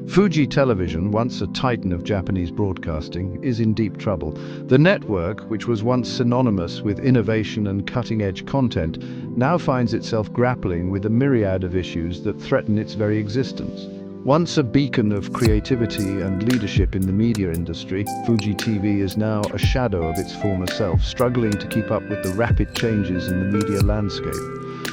Fuji Television, once a titan of Japanese broadcasting, is in deep trouble. The network, which was once synonymous with innovation and cutting-edge content, now finds itself grappling with a myriad of issues that threaten its very existence. Once a beacon of creativity and leadership in the media industry, Fuji TV is now a shadow of its former self, struggling to keep up with the rapid changes in the media landscape.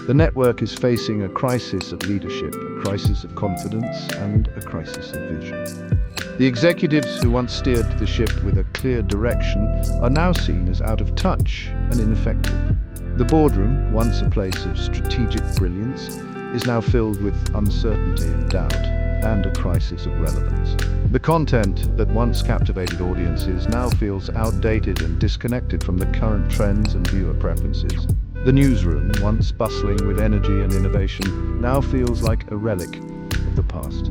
The network is facing a crisis of leadership, a crisis of confidence, and a crisis of vision. The executives who once steered the ship with a clear direction are now seen as out of touch and ineffective. The boardroom, once a place of strategic brilliance, is now filled with uncertainty and doubt, and a crisis of relevance. The content that once captivated audiences now feels outdated and disconnected from the current trends and viewer preferences. The newsroom, once bustling with energy and innovation, now feels like a relic of the past.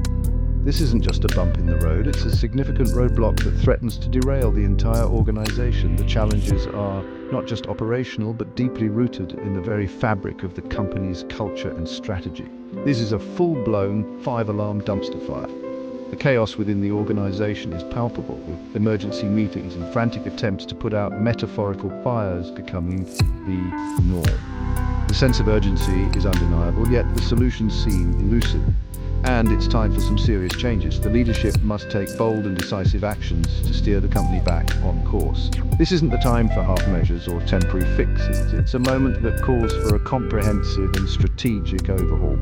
This isn't just a bump in the road, it's a significant roadblock that threatens to derail the entire organization. The challenges are not just operational, but deeply rooted in the very fabric of the company's culture and strategy. This is a full-blown five-alarm dumpster fire. The chaos within the organization is palpable, with emergency meetings and frantic attempts to put out metaphorical fires becoming the norm. The sense of urgency is undeniable, yet the solutions seem elusive. And it's time for some serious changes. The leadership must take bold and decisive actions to steer the company back on course. This isn't the time for half measures or temporary fixes. It's a moment that calls for a comprehensive and strategic overhaul.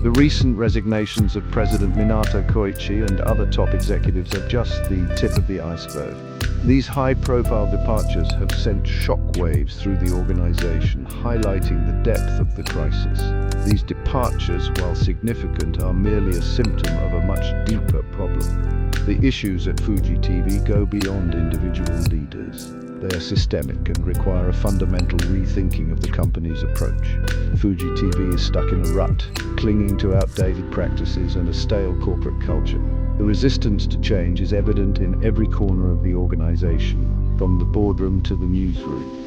The recent resignations of President Minato Koichi and other top executives are just the tip of the iceberg. These high-profile departures have sent shockwaves through the organization, highlighting the depth of the crisis. These departures, while significant, are merely a symptom of a much deeper problem. The issues at Fuji TV go beyond individual leaders. They are systemic and require a fundamental rethinking of the company's approach. Fuji TV is stuck in a rut, clinging to outdated practices and a stale corporate culture. The resistance to change is evident in every corner of the organization, from the boardroom to the newsroom.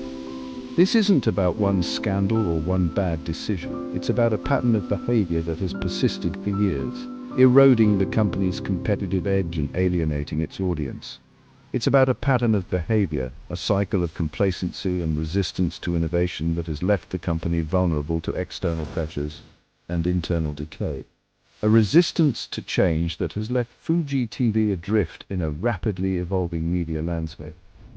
This isn't about one scandal or one bad decision. It's about a pattern of behavior that has persisted for years, eroding the company's competitive edge and alienating its audience. It's about a pattern of behavior, a cycle of complacency and resistance to innovation that has left the company vulnerable to external pressures and internal decay. A resistance to change that has left Fuji TV adrift in a rapidly evolving media landscape.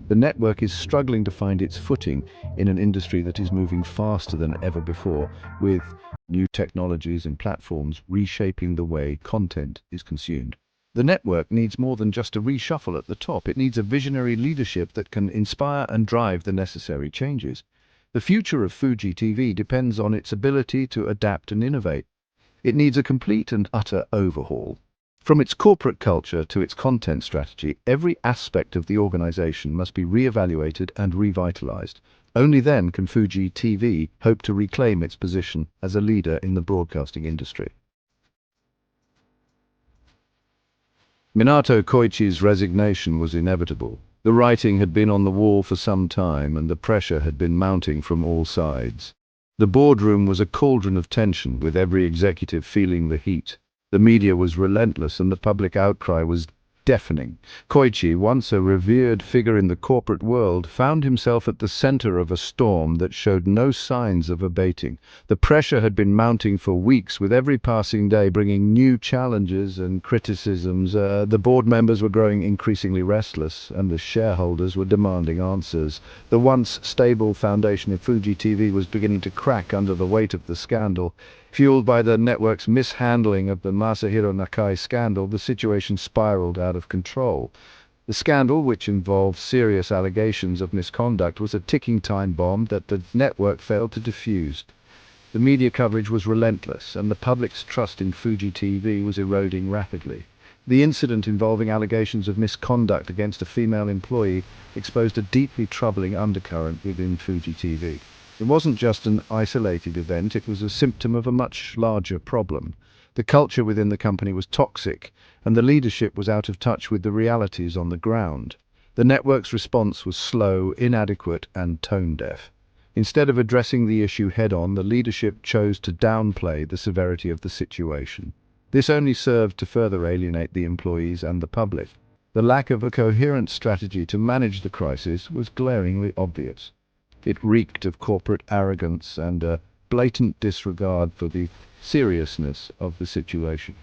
The network is struggling to find its footing in an industry that is moving faster than ever before, with new technologies and platforms reshaping the way content is consumed. The network needs more than just a reshuffle at the top. It needs a visionary leadership that can inspire and drive the necessary changes. The future of Fuji TV depends on its ability to adapt and innovate. It needs a complete and utter overhaul. From its corporate culture to its content strategy, every aspect of the organization must be re-evaluated and revitalized. Only then can Fuji TV hope to reclaim its position as a leader in the broadcasting industry. Minato Koichi's resignation was inevitable. The writing had been on the wall for some time, and the pressure had been mounting from all sides. The boardroom was a cauldron of tension, with every executive feeling the heat. The media was relentless, and the public outcry was deafening. Koichi, once a revered figure in the corporate world, found himself at the center of a storm that showed no signs of abating. The pressure had been mounting for weeks, with every passing day bringing new challenges and criticisms. The board members were growing increasingly restless, and the shareholders were demanding answers. The once stable foundation of Fuji TV was beginning to crack under the weight of the scandal. Fueled by the network's mishandling of the Masahiro Nakai scandal, the situation spiraled out of control. The scandal, which involved serious allegations of misconduct, was a ticking time bomb that the network failed to defuse. The media coverage was relentless, and the public's trust in Fuji TV was eroding rapidly. The incident, involving allegations of misconduct against a female employee, exposed a deeply troubling undercurrent within Fuji TV. It wasn't just an isolated event, it was a symptom of a much larger problem. The culture within the company was toxic, and the leadership was out of touch with the realities on the ground. The network's response was slow, inadequate, and tone-deaf. Instead of addressing the issue head-on, the leadership chose to downplay the severity of the situation. This only served to further alienate the employees and the public. The lack of a coherent strategy to manage the crisis was glaringly obvious. It reeked of corporate arrogance and a blatant disregard for the seriousness of the situation.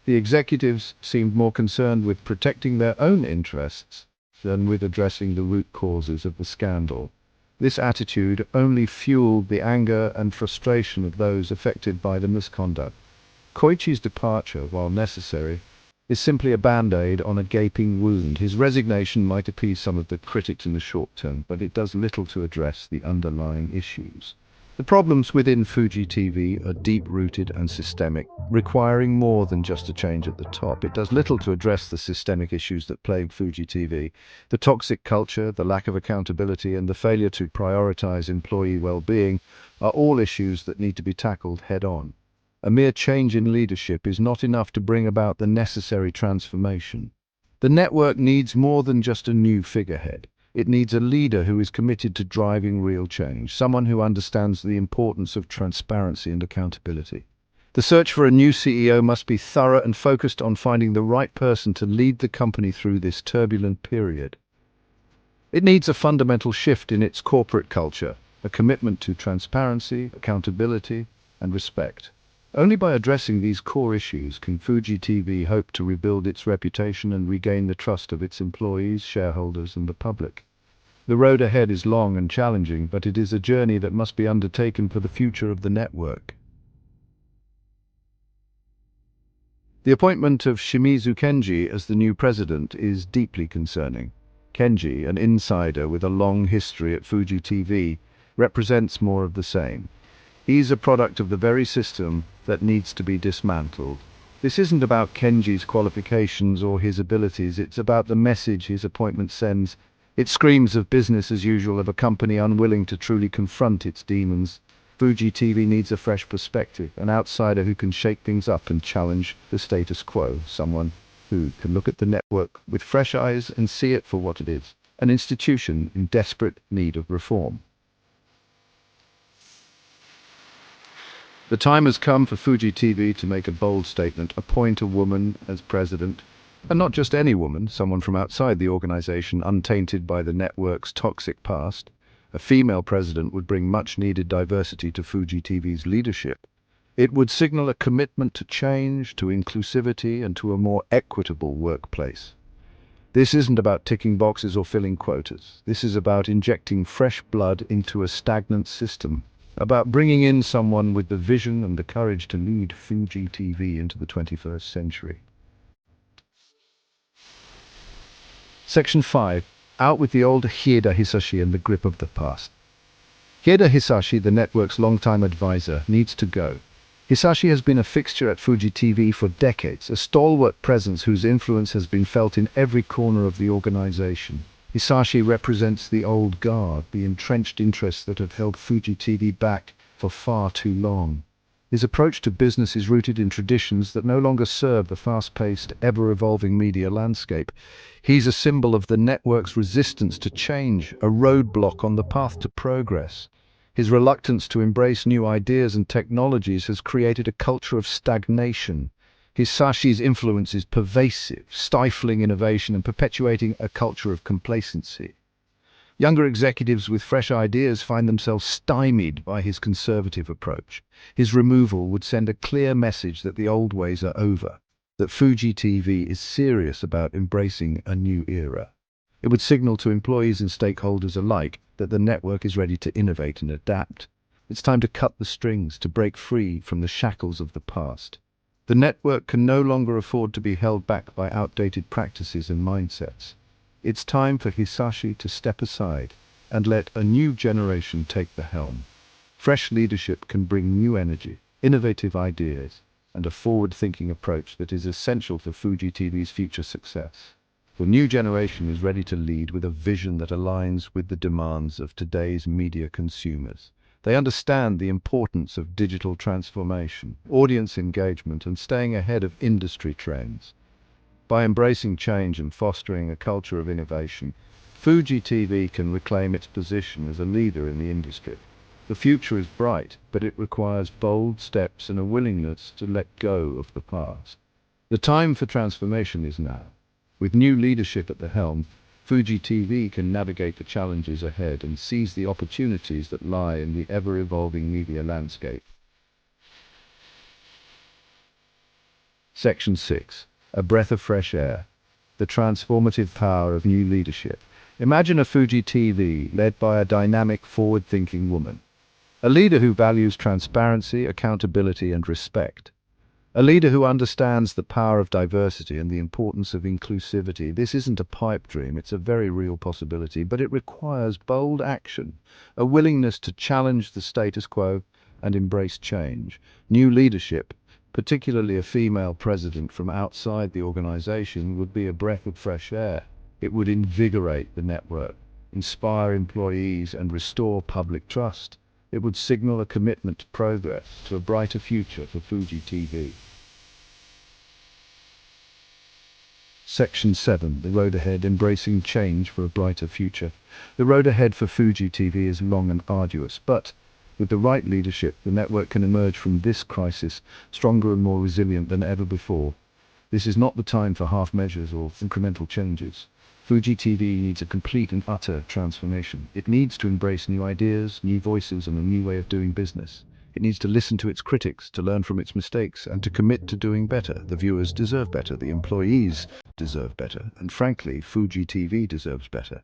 The executives seemed more concerned with protecting their own interests than with addressing the root causes of the scandal. This attitude only fueled the anger and frustration of those affected by the misconduct. Koichi's departure, while necessary, is simply a band-aid on a gaping wound. His resignation might appease some of the critics in the short term, but it does little to address the underlying issues. The problems within Fuji TV are deep-rooted and systemic, requiring more than just a change at the top. It does little to address the systemic issues that plague Fuji TV. The toxic culture, the lack of accountability, and the failure to prioritize employee well-being are all issues that need to be tackled head-on. A mere change in leadership is not enough to bring about the necessary transformation. The network needs more than just a new figurehead. It needs a leader who is committed to driving real change, someone who understands the importance of transparency and accountability. The search for a new CEO must be thorough and focused on finding the right person to lead the company through this turbulent period. It needs a fundamental shift in its corporate culture, a commitment to transparency, accountability, and respect. Only by addressing these core issues can Fuji TV hope to rebuild its reputation and regain the trust of its employees, shareholders, and the public. The road ahead is long and challenging, but it is a journey that must be undertaken for the future of the network. The appointment of Shimizu Kenji as the new president is deeply concerning. Kenji, an insider with a long history at Fuji TV, represents more of the same. He's a product of the very system that needs to be dismantled. This isn't about Kenji's qualifications or his abilities, it's about the message his appointment sends. It screams of business as usual, of a company unwilling to truly confront its demons. Fuji TV needs a fresh perspective, an outsider who can shake things up and challenge the status quo, someone who can look at the network with fresh eyes and see it for what it is, an institution in desperate need of reform. The time has come for Fuji TV to make a bold statement, appoint a woman as president, and not just any woman, someone from outside the organization, untainted by the network's toxic past. A female president would bring much-needed diversity to Fuji TV's leadership. It would signal a commitment to change, to inclusivity, and to a more equitable workplace. This isn't about ticking boxes or filling quotas. This is about injecting fresh blood into a stagnant system, about bringing in someone with the vision and the courage to lead Fuji TV into the 21st century. Section 5. Out with the old Hieda Hisashi and the grip of the past. Hieda Hisashi, the network's longtime advisor, needs to go. Hisashi has been a fixture at Fuji TV for decades, a stalwart presence whose influence has been felt in every corner of the organization. Hisashi represents the old guard, the entrenched interests that have held Fuji TV back for far too long. His approach to business is rooted in traditions that no longer serve the fast-paced, ever-evolving media landscape. He's a symbol of the network's resistance to change, a roadblock on the path to progress. His reluctance to embrace new ideas and technologies has created a culture of stagnation. Hisashi's influence is pervasive, stifling innovation and perpetuating a culture of complacency. Younger executives with fresh ideas find themselves stymied by his conservative approach. His removal would send a clear message that the old ways are over, that Fuji TV is serious about embracing a new era. It would signal to employees and stakeholders alike that the network is ready to innovate and adapt. It's time to cut the strings, to break free from the shackles of the past. The network can no longer afford to be held back by outdated practices and mindsets. It's time for Hisashi to step aside and let a new generation take the helm. Fresh leadership can bring new energy, innovative ideas, and a forward-thinking approach that is essential for Fuji TV's future success. The new generation is ready to lead with a vision that aligns with the demands of today's media consumers. They understand the importance of digital transformation, audience engagement, and staying ahead of industry trends. By embracing change and fostering a culture of innovation, Fuji TV can reclaim its position as a leader in the industry. The future is bright, but it requires bold steps and a willingness to let go of the past. The time for transformation is now. With new leadership at the helm, Fuji TV can navigate the challenges ahead and seize the opportunities that lie in the ever-evolving media landscape. Section 6. A breath of fresh air. The transformative power of new leadership. Imagine a Fuji TV led by a dynamic, forward-thinking woman. A leader who values transparency, accountability, and respect. A leader who understands the power of diversity and the importance of inclusivity. This isn't a pipe dream, it's a very real possibility, but it requires bold action, a willingness to challenge the status quo and embrace change. New leadership, particularly a female president from outside the organization, would be a breath of fresh air. It would invigorate the network, inspire employees, and restore public trust. It would signal a commitment to progress, to a brighter future for Fuji TV. Section 7. The road ahead, embracing change for a brighter future. The road ahead for Fuji TV is long and arduous, but with the right leadership, the network can emerge from this crisis stronger and more resilient than ever before. This is not the time for half measures or incremental changes. Fuji TV needs a complete and utter transformation. It needs to embrace new ideas, new voices, and a new way of doing business. It needs to listen to its critics, to learn from its mistakes, and to commit to doing better. The viewers deserve better, the employees deserve better, and frankly, Fuji TV deserves better.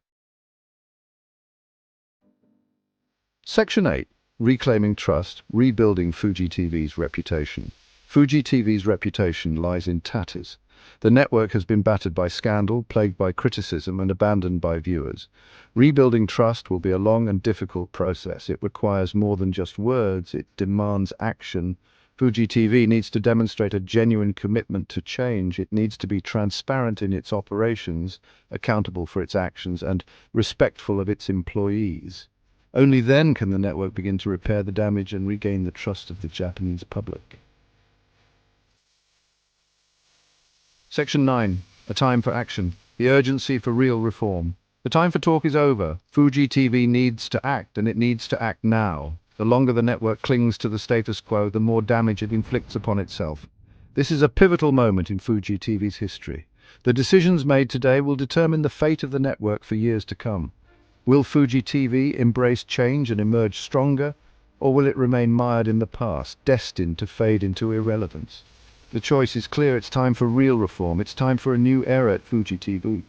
Section 8. Reclaiming trust, rebuilding Fuji TV's reputation. Fuji TV's reputation lies in tatters. The network has been battered by scandal, plagued by criticism, and abandoned by viewers. Rebuilding trust will be a long and difficult process. It requires more than just words, it demands action. Fuji TV needs to demonstrate a genuine commitment to change. It needs to be transparent in its operations, accountable for its actions, and respectful of its employees. Only then can the network begin to repair the damage and regain the trust of the Japanese public. Section 9. A time for action. The urgency for real reform. The time for talk is over. Fuji TV needs to act, and it needs to act now. The longer the network clings to the status quo, the more damage it inflicts upon itself. This is a pivotal moment in Fuji TV's history. The decisions made today will determine the fate of the network for years to come. Will Fuji TV embrace change and emerge stronger, or will it remain mired in the past, destined to fade into irrelevance? The choice is clear. It's time for real reform. It's time for a new era at Fuji TV.